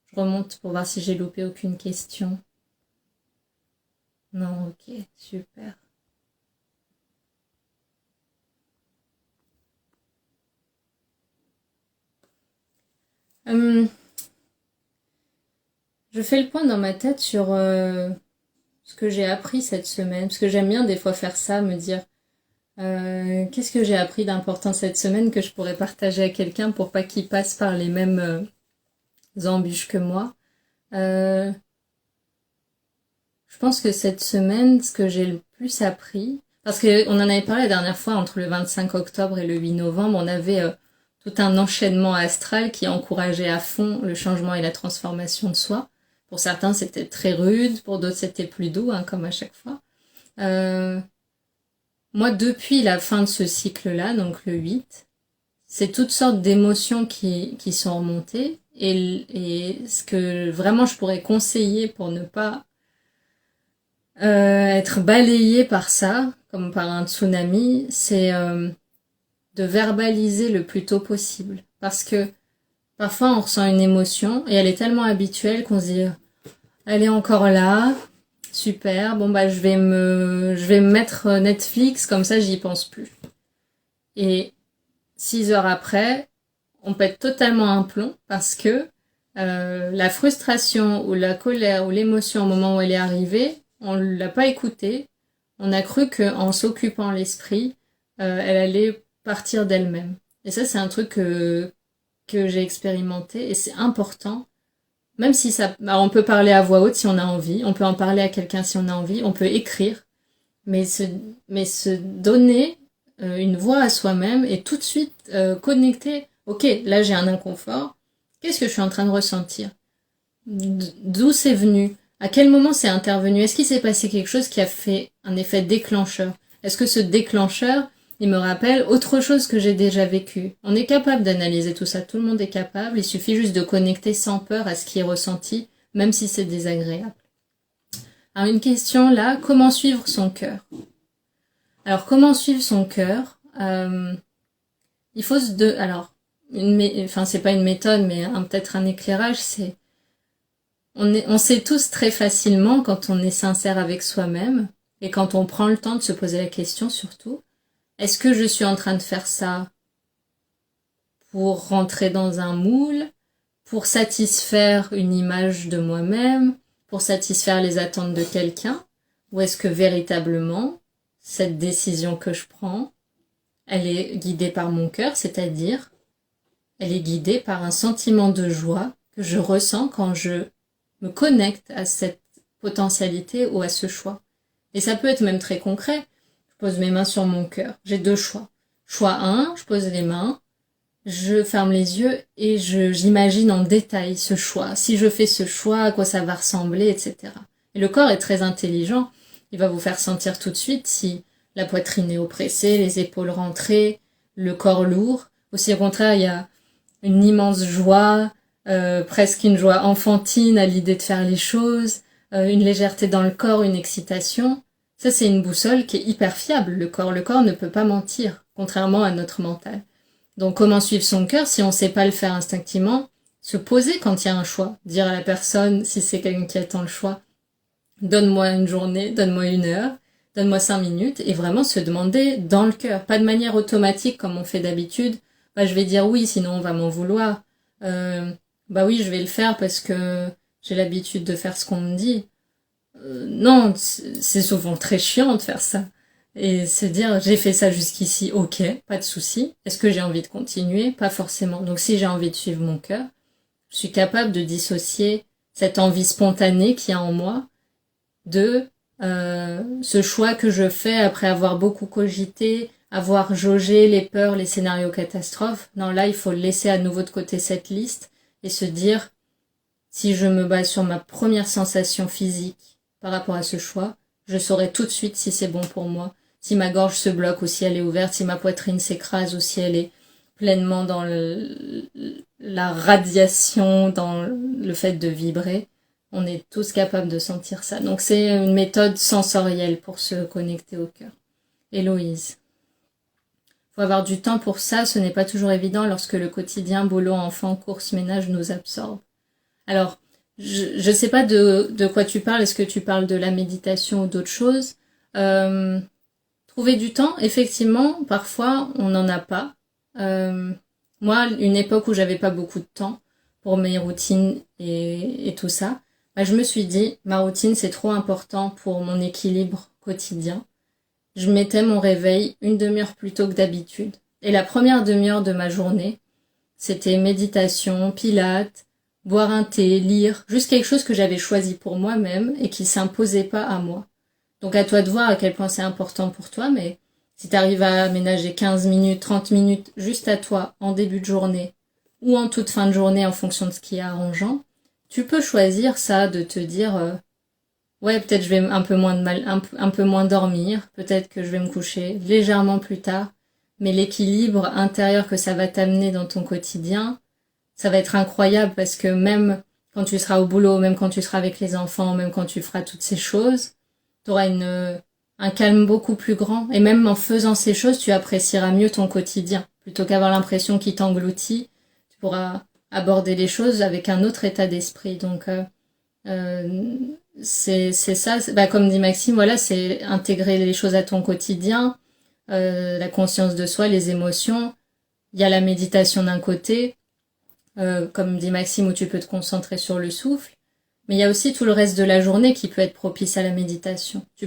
Je remonte pour voir si j'ai loupé aucune question. Non, ok, super. Je fais le point dans ma tête sur ce que j'ai appris cette semaine, parce que j'aime bien des fois faire ça, me dire qu'est-ce que j'ai appris d'important cette semaine que je pourrais partager à quelqu'un pour pas qu'il passe par les mêmes embûches que moi. Je pense que cette semaine, ce que j'ai le plus appris, parce que on en avait parlé la dernière fois, entre le 25 octobre et le 8 novembre, on avait tout un enchaînement astral qui encourageait à fond le changement et la transformation de soi. Pour certains, c'était très rude, pour d'autres, c'était plus doux, hein, comme à chaque fois. Moi, depuis la fin de ce cycle-là, donc le 8, c'est toutes sortes d'émotions qui sont remontées. Et ce que vraiment je pourrais conseiller pour ne pas être balayé par ça, comme par un tsunami, c'est de verbaliser le plus tôt possible. Parce que parfois on ressent une émotion et elle est tellement habituelle qu'on se dit elle est encore là, super, bon bah je vais me mettre Netflix, comme ça j'y pense plus. Et 6 heures après, on pète totalement un plomb parce que la frustration ou la colère ou l'émotion au moment où elle est arrivée, on l'a pas écoutée. On a cru qu'en s'occupant l'esprit, elle allait partir d'elle-même. Et ça, c'est un truc que j'ai expérimenté et c'est important. Même si ça, alors on peut parler à voix haute si on a envie, on peut en parler à quelqu'un si on a envie, on peut écrire, mais se donner une voix à soi-même et tout de suite connecter. Ok, là j'ai un inconfort. Qu'est-ce que je suis en train de ressentir? D'où c'est venu? À quel moment c'est intervenu? Est-ce qu'il s'est passé quelque chose qui a fait un effet déclencheur? Est-ce que ce déclencheur, il me rappelle autre chose que j'ai déjà vécu? On est capable d'analyser tout ça, tout le monde est capable, il suffit juste de connecter sans peur à ce qui est ressenti, même si c'est désagréable. Alors une question là, comment suivre son cœur? Alors comment suivre son cœur? Il faut alors, enfin c'est pas une méthode, mais peut-être un éclairage, c'est on sait tous très facilement quand on est sincère avec soi-même et quand on prend le temps de se poser la question surtout, est-ce que je suis en train de faire ça pour rentrer dans un moule, pour satisfaire une image de moi-même, pour satisfaire les attentes de quelqu'un, ou est-ce que véritablement cette décision que je prends, elle est guidée par mon cœur, c'est-à-dire elle est guidée par un sentiment de joie que je ressens quand je me connecte à cette potentialité ou à ce choix. Et ça peut être même très concret. Je pose mes mains sur mon cœur. J'ai 2 choix. Choix 1, je pose les mains, je ferme les yeux et j'imagine en détail ce choix. Si je fais ce choix, à quoi ça va ressembler, etc. Et le corps est très intelligent. Il va vous faire sentir tout de suite si la poitrine est oppressée, les épaules rentrées, le corps lourd. Aussi au contraire, il y a une immense joie, presque une joie enfantine à l'idée de faire les choses, une légèreté dans le corps, une excitation. Ça, c'est une boussole qui est hyper fiable, le corps. Le corps ne peut pas mentir, contrairement à notre mental. Donc, comment suivre son cœur si on ne sait pas le faire instinctivement? Se poser quand il y a un choix. Dire à la personne, si c'est quelqu'un qui attend le choix, donne-moi une journée, donne-moi 1 heure, donne-moi 5 minutes, et vraiment se demander dans le cœur. Pas de manière automatique comme on fait d'habitude. Bah, je vais dire oui, sinon on va m'en vouloir. Bah oui, je vais le faire parce que j'ai l'habitude de faire ce qu'on me dit. Non, c'est souvent très chiant de faire ça. Et se dire, j'ai fait ça jusqu'ici, ok, pas de souci. Est-ce que j'ai envie de continuer? Pas forcément. Donc si j'ai envie de suivre mon cœur, je suis capable de dissocier cette envie spontanée qu'il y a en moi de ce choix que je fais après avoir beaucoup cogité, avoir jaugé les peurs, les scénarios catastrophes. Non, là, il faut laisser à nouveau de côté cette liste et se dire, si je me base sur ma première sensation physique par rapport à ce choix, je saurai tout de suite si c'est bon pour moi, si ma gorge se bloque ou si elle est ouverte, si ma poitrine s'écrase ou si elle est pleinement dans la radiation, dans le fait de vibrer. On est tous capables de sentir ça. Donc c'est une méthode sensorielle pour se connecter au cœur. Héloïse. Faut avoir du temps pour ça, ce n'est pas toujours évident lorsque le quotidien, boulot, enfant, course, ménage nous absorbe. Alors, je sais pas de quoi tu parles, est-ce que tu parles de la méditation ou d'autres choses? Trouver du temps, effectivement, parfois on n'en a pas. Moi, une époque où j'avais pas beaucoup de temps pour mes routines et tout ça, bah, je me suis dit, ma routine c'est trop important pour mon équilibre quotidien. Je mettais mon réveil 1 demi-heure plus tôt que d'habitude. Et la première demi-heure de ma journée, c'était méditation, pilates, boire un thé, lire, juste quelque chose que j'avais choisi pour moi-même et qui s'imposait pas à moi. Donc à toi de voir à quel point c'est important pour toi, mais Si tu arrives à aménager 15 minutes, 30 minutes juste à toi en début de journée ou en toute fin de journée en fonction de ce qui est arrangeant, tu peux choisir ça, de te dire ouais, peut-être je vais un peu moins dormir, peut-être que je vais me coucher légèrement plus tard, mais l'équilibre intérieur que ça va t'amener dans ton quotidien, ça va être incroyable parce que même quand tu seras au boulot, même quand tu seras avec les enfants, même quand tu feras toutes ces choses, tu auras un calme beaucoup plus grand. Et même en faisant ces choses, tu apprécieras mieux ton quotidien. Plutôt qu'avoir l'impression qu'il t'engloutit, tu pourras aborder les choses avec un autre état d'esprit. Donc, euh, c'est ça. Bah, comme dit Maxime, voilà, c'est intégrer les choses à ton quotidien, la conscience de soi, les émotions. Il y a la méditation d'un côté, comme dit Maxime, où tu peux te concentrer sur le souffle. Mais il y a aussi tout le reste de la journée qui peut être propice à la méditation. Tu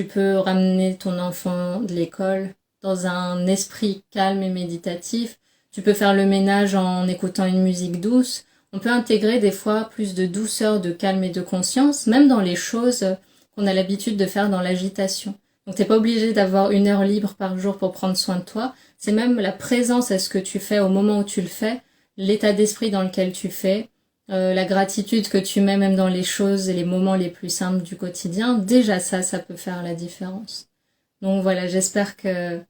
peux ramener ton enfant de l'école dans un esprit calme et méditatif. Tu peux faire le ménage en écoutant une musique douce. On peut intégrer des fois plus de douceur, de calme et de conscience, même dans les choses qu'on a l'habitude de faire dans l'agitation. Donc t'es pas obligé d'avoir 1 heure libre par jour pour prendre soin de toi. C'est même la présence à ce que tu fais au moment où tu le fais, l'état d'esprit dans lequel tu fais, la gratitude que tu mets même dans les choses et les moments les plus simples du quotidien. Déjà ça peut faire la différence. Donc voilà, j'espère que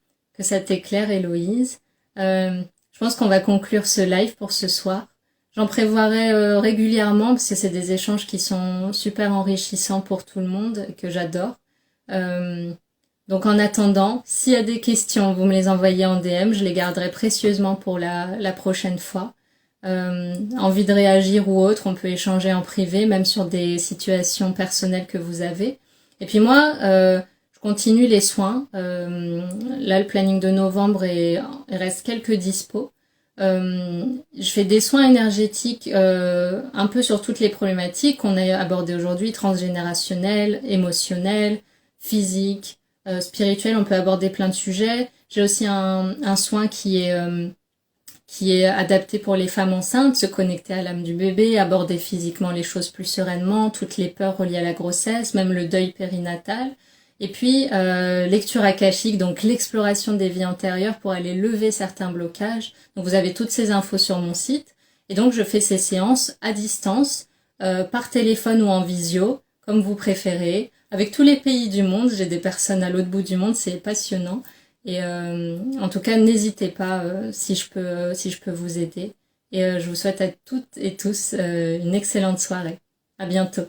ça t'éclaire, Héloïse. Je pense qu'on va conclure ce live pour ce soir. J'en prévoirai régulièrement parce que c'est des échanges qui sont super enrichissants pour tout le monde et que j'adore. Donc en attendant, s'il y a des questions, vous me les envoyez en DM, je les garderai précieusement pour la prochaine fois. Envie de réagir ou autre, on peut échanger en privé, même sur des situations personnelles que vous avez. Et puis moi, je continue les soins. Là, le planning de novembre il reste quelques dispos. Je fais des soins énergétiques un peu sur toutes les problématiques qu'on a abordées aujourd'hui, transgénérationnelles, émotionnelles, physiques, spirituelles. On peut aborder plein de sujets. J'ai aussi un soin qui est adapté pour les femmes enceintes, se connecter à l'âme du bébé, aborder physiquement les choses plus sereinement, toutes les peurs reliées à la grossesse, même le deuil périnatal. Et puis, lecture akashique, donc l'exploration des vies antérieures pour aller lever certains blocages. Donc vous avez toutes ces infos sur mon site. Et donc je fais ces séances à distance, par téléphone ou en visio, comme vous préférez, avec tous les pays du monde. J'ai des personnes à l'autre bout du monde, c'est passionnant. Et en tout cas, n'hésitez pas si je peux vous aider. Et je vous souhaite à toutes et tous une excellente soirée. À bientôt.